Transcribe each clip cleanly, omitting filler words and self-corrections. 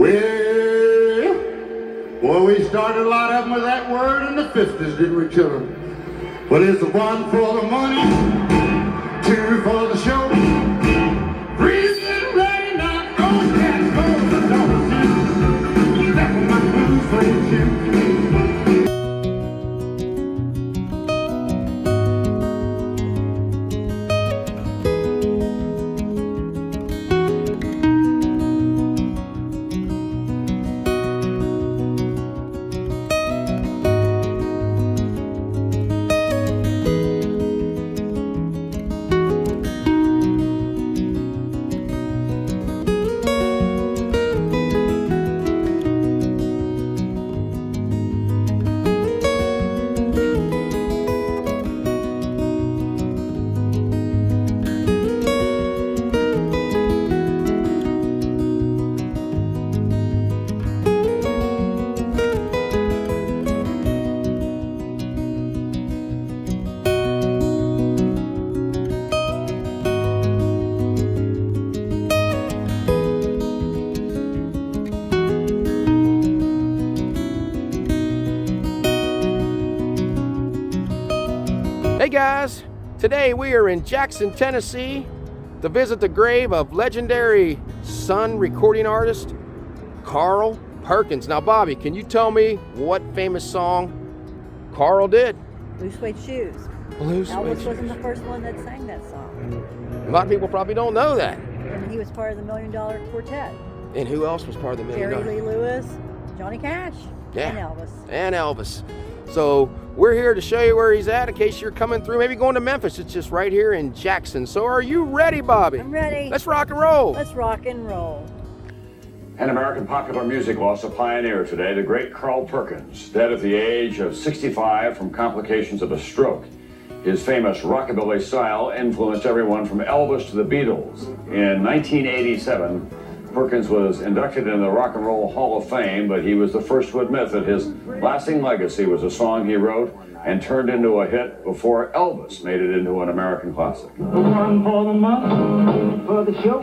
Well, boy, we started a lot of them with that word in the 50s, didn't we, children? But it's the one for the money, two for the show, three getting ready now, go cats, go the dogs, step on my blue suede shoes. Hey guys, today we are in Jackson, Tennessee to visit the grave of legendary Sun recording artist Carl Perkins. Now Bobby, can you tell me what famous song Carl did? Blue Suede Shoes. Blue Suede Elvis Shoes. wasn't the first one that sang that song. A lot of people probably don't know that. And he was part of the $1 Million Quartet. And who else was part of the $1 Million? Jerry Lee Lewis, Johnny Cash, Yeah. and Elvis. And Elvis. So we're here to show you where he's at in case you're coming through, maybe going to Memphis. It's just right here in Jackson. So are you ready, Bobby? I'm ready. Let's rock and roll. Let's rock and roll. And American popular music lost a pioneer today, the great Carl Perkins, dead at the age of 65 from complications of a stroke. His famous rockabilly style influenced everyone from Elvis to the Beatles. In 1987, Perkins was inducted into the Rock and Roll Hall of Fame, but he was the first to admit that his lasting legacy was a song he wrote and turned into a hit before Elvis made it into an American classic. One for the money, for the show.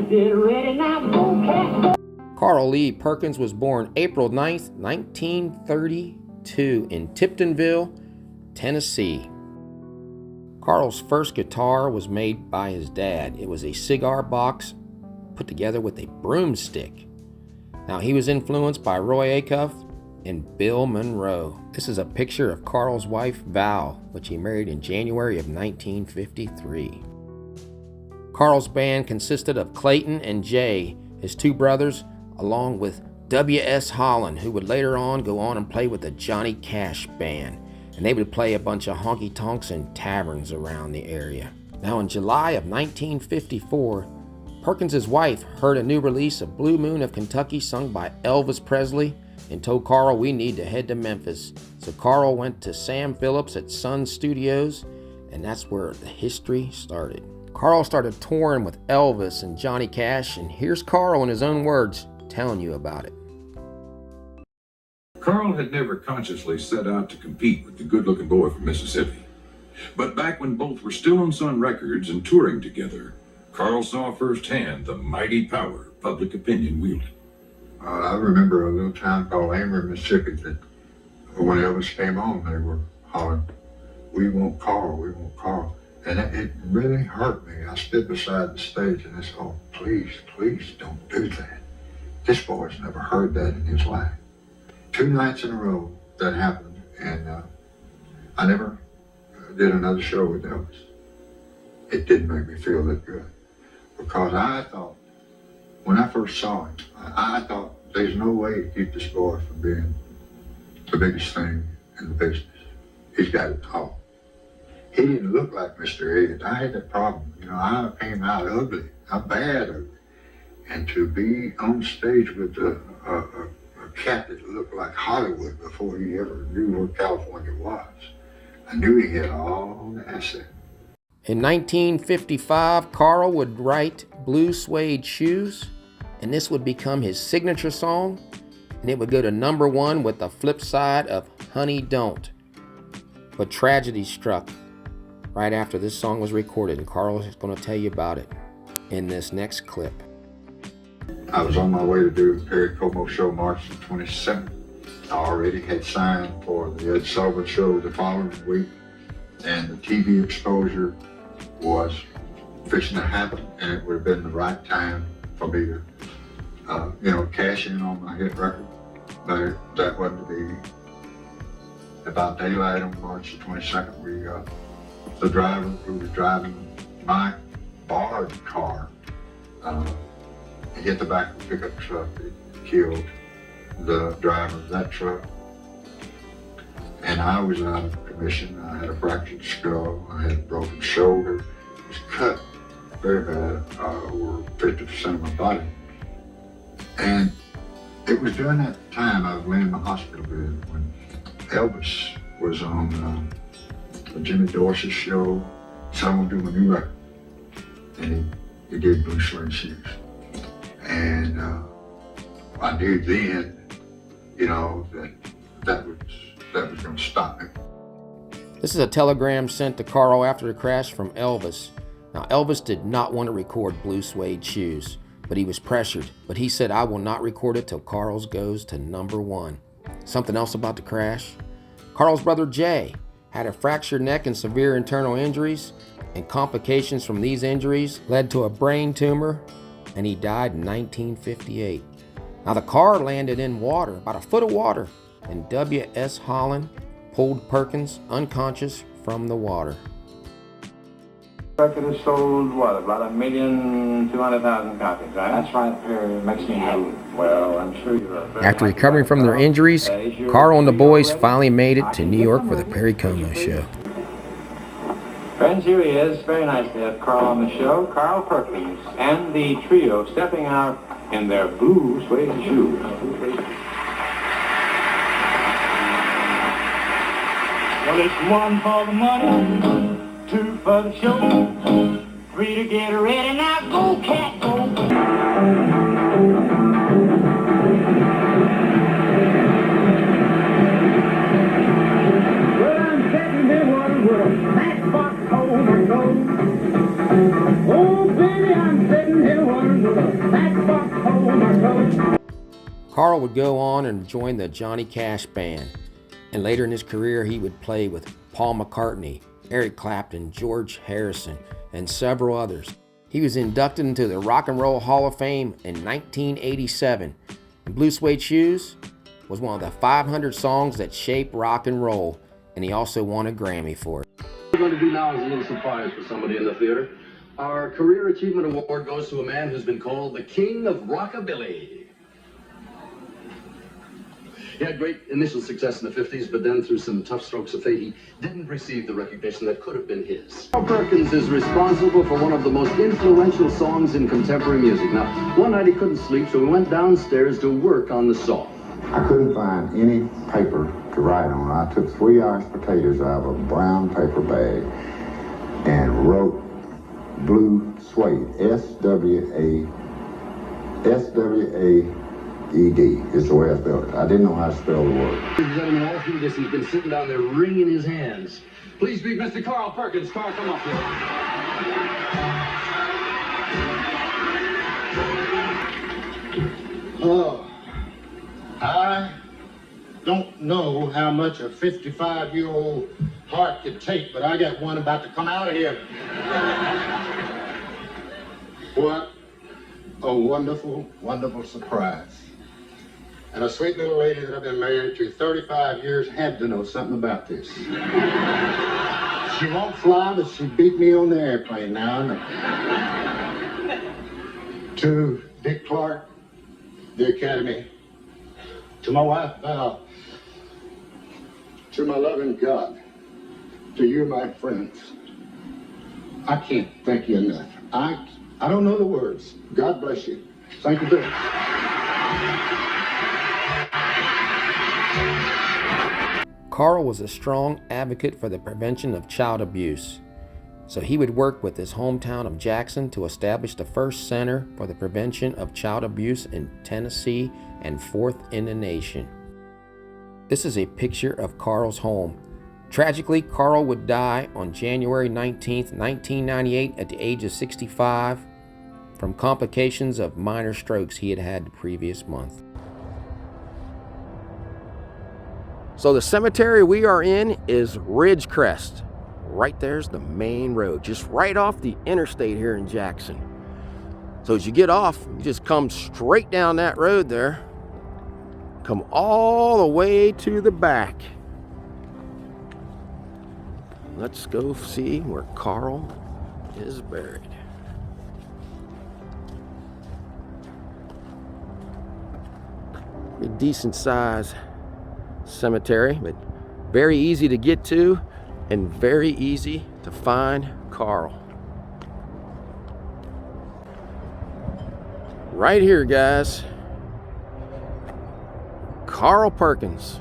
Get ready now, go cat. Carl Lee Perkins was born April 9th, 1932 in Tiptonville, Tennessee. Carl's first guitar was made by his dad. It was a cigar box put together with a broomstick. Now, he was influenced by Roy Acuff and Bill Monroe. This is a picture of Carl's wife, Val, which he married in January of 1953. Carl's band consisted of Clayton and Jay, his two brothers, along with W.S. Holland, who would later on go on and play with the Johnny Cash Band, and they would play a bunch of honky-tonks and taverns around the area. Now, in July of 1954, Perkins' wife heard a new release of Blue Moon of Kentucky sung by Elvis Presley and told Carl we need to head to Memphis. So Carl went to Sam Phillips at Sun Studios, and that's where the history started. Carl started touring with Elvis and Johnny Cash, and here's Carl in his own words telling you about it. Carl had never consciously set out to compete with the good-looking boy from Mississippi. But back when both were still on Sun Records and touring together, Carl saw firsthand the mighty power public opinion wielded. I remember a little town called Amory, Mississippi, that when Elvis came on, they were hollering, "We want Carl, we want Carl." And it really hurt me. I stood beside the stage and I said, "Oh, please, please don't do that. This boy's never heard that in his life." 2 nights in a row that happened, and I never did another show with Elvis. It didn't make me feel that good, because I thought, when I first saw him, I thought there's no way to keep this boy from being the biggest thing in the business. He's got it all. He didn't look like Mr. Ed. I had that problem. You know, I came out ugly. I'm bad ugly. And to be on stage with a cat that looked like Hollywood before he ever knew where California was, I knew he had all the assets. In 1955, Carl would write Blue Suede Shoes, and this would become his signature song, and it would go to #1 with the flip side of Honey Don't. But tragedy struck right after this song was recorded, and Carl is going to tell you about it in this next clip. I was on my way to do the Perry Como show March the 27th. I already had signed for the Ed Sullivan show the following week, and the TV exposure was fixing to happen, and it would have been the right time for me to, cash in on my hit record. But that wasn't to be. About daylight on March the 22nd, the driver who was driving my borrowed car, he hit the back of the pickup truck. It killed the driver of that truck. And I was out of commission. I had a fractured skull. I had a broken shoulder. It was cut very bad, over 50% of my body. And it was during that time I was laying in my hospital bed when Elvis was on the Jimmy Dorsey show, someone doing a new record, and he did Blue Suede Shoes. And I knew then, that was going to stop me. This is a telegram sent to Carl after the crash from Elvis. Now, Elvis did not want to record Blue Suede Shoes, but he was pressured. But he said, "I will not record it till Carl's goes to #1. Something else about the crash? Carl's brother Jay had a fractured neck and severe internal injuries, and complications from these injuries led to a brain tumor, and he died in 1958. Now, the car landed in water, about a foot of water, and W.S. Holland pulled Perkins unconscious from the water. The record has sold, about 1,200,000 copies, right? That's right, Perry. It makes me happy. Well, I'm sure you're a very After recovering from their injuries, Carl and the boys finally made it to New York for the Perry Como show. Friends, here he is. Very nice to have Carl on the show. Carl Perkins and the trio stepping out in their blue suede shoes. Well, it's one for the money, two for the show, three to get ready. Now go, cat, go. Well, I'm sitting here one with a matchbox hole to go. Oh, baby, I'm sitting here one with a matchbox hole to go. Carl would go on and join the Johnny Cash Band, and later in his career he would play with Paul McCartney, Eric Clapton, George Harrison, and several others. He was inducted into the Rock and Roll Hall of Fame in 1987, and Blue Suede Shoes was one of the 500 songs that shaped rock and roll, and he also won a Grammy for it. What we're going to do now is a little surprise for somebody in the theater. Our Career Achievement Award goes to a man who's been called the King of Rockabilly. He had great initial success in the 50s, but then through some tough strokes of fate, he didn't receive the recognition that could have been his. Carl Perkins is responsible for one of the most influential songs in contemporary music. Now, one night he couldn't sleep, so he went downstairs to work on the song. I couldn't find any paper to write on. I took 3 iced potatoes out of a brown paper bag and wrote Blue Suede, S-W-A-E-D is the way I spelled it. I didn't know how to spell the word. He's letting me all through this. He's been sitting down there wringing his hands. Please meet Mr. Carl Perkins. Carl, come up here. Oh, I don't know how much a 55-year-old heart could take, but I got one about to come out of here. What a wonderful, wonderful surprise. And a sweet little lady that I've been married to 35 years had to know something about this. She won't fly, but she beat me on the airplane now. To Dick Clark, the Academy, to my wife Val, to my loving God, to you, my friends. I can't thank you enough. I don't know the words. God bless you. Thank you very much. Carl was a strong advocate for the prevention of child abuse, so he would work with his hometown of Jackson to establish the first center for the prevention of child abuse in Tennessee and 4th in the nation. This is a picture of Carl's home. Tragically, Carl would die on January 19, 1998 at the age of 65 from complications of minor strokes he had had the previous month. So the cemetery we are in is Ridgecrest. Right there's the main road, just right off the interstate here in Jackson. So as you get off, you just come straight down that road there, come all the way to the back. Let's go see where Carl is buried. A decent size cemetery, but very easy to get to and very easy to find Carl. Right here, guys. Carl Perkins.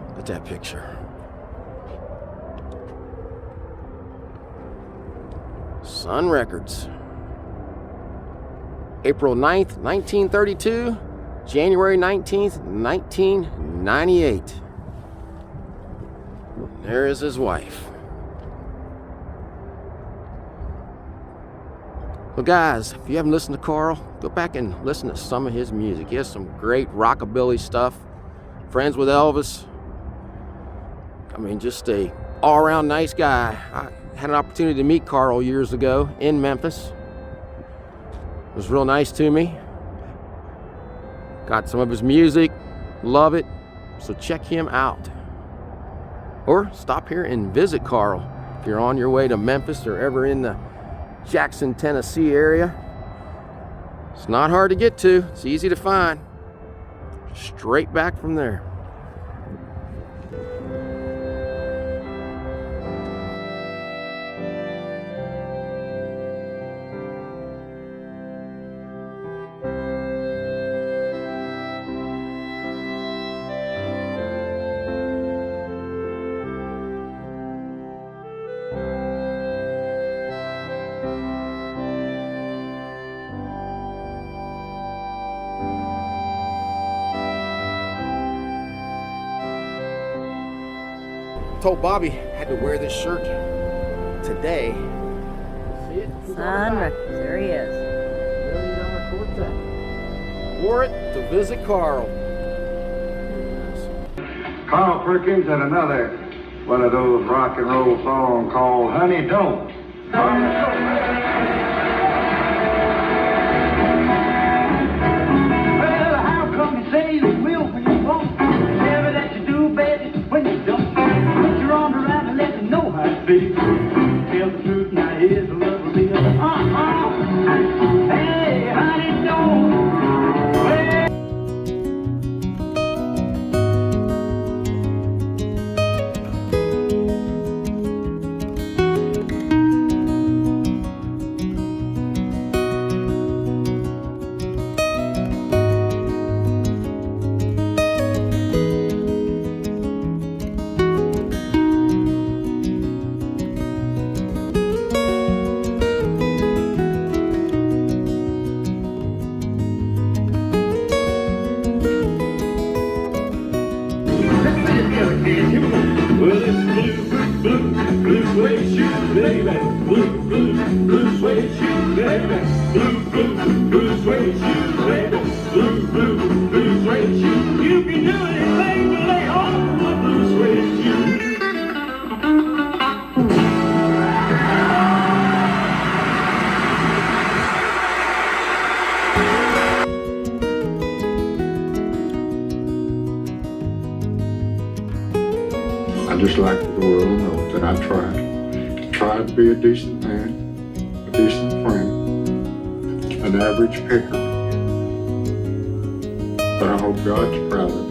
Look at that picture. Sun Records. April 9th, 1932, January 19th, 1998. There is his wife. Well, guys, if you haven't listened to Carl, go back and listen to some of his music. He has some great rockabilly stuff. Friends with Elvis. I mean, just a all-around nice guy. I had an opportunity to meet Carl years ago in Memphis. It was real nice to me. Got some of his music, love it. So check him out. Or stop here and visit Carl if you're on your way to Memphis or ever in the Jackson, Tennessee area. It's not hard to get to. It's easy to find. Straight back from there. Told Bobby I had to wear this shirt today. See it? Sun Records. There he is. $1 million quartet. Wore it to visit Carl. Carl Perkins and another one of those rock and roll songs called Honey Don't. Well, how come you say you will when you won't? Never that you do, baby, when you don't. Put your arm around and let me know how it feels. Tell the truth, now here's the love of me. Hey, honey, don't. Well, it's blue suede shoes, baby. Blue suede shoes, baby. Blue suede shoes, baby. Blue suede shoes. You can do anything but lay off my blue suede shoes. I just like the world to know that I tried to be a decent man, a decent friend, an average picker. But I hope God's proud of me.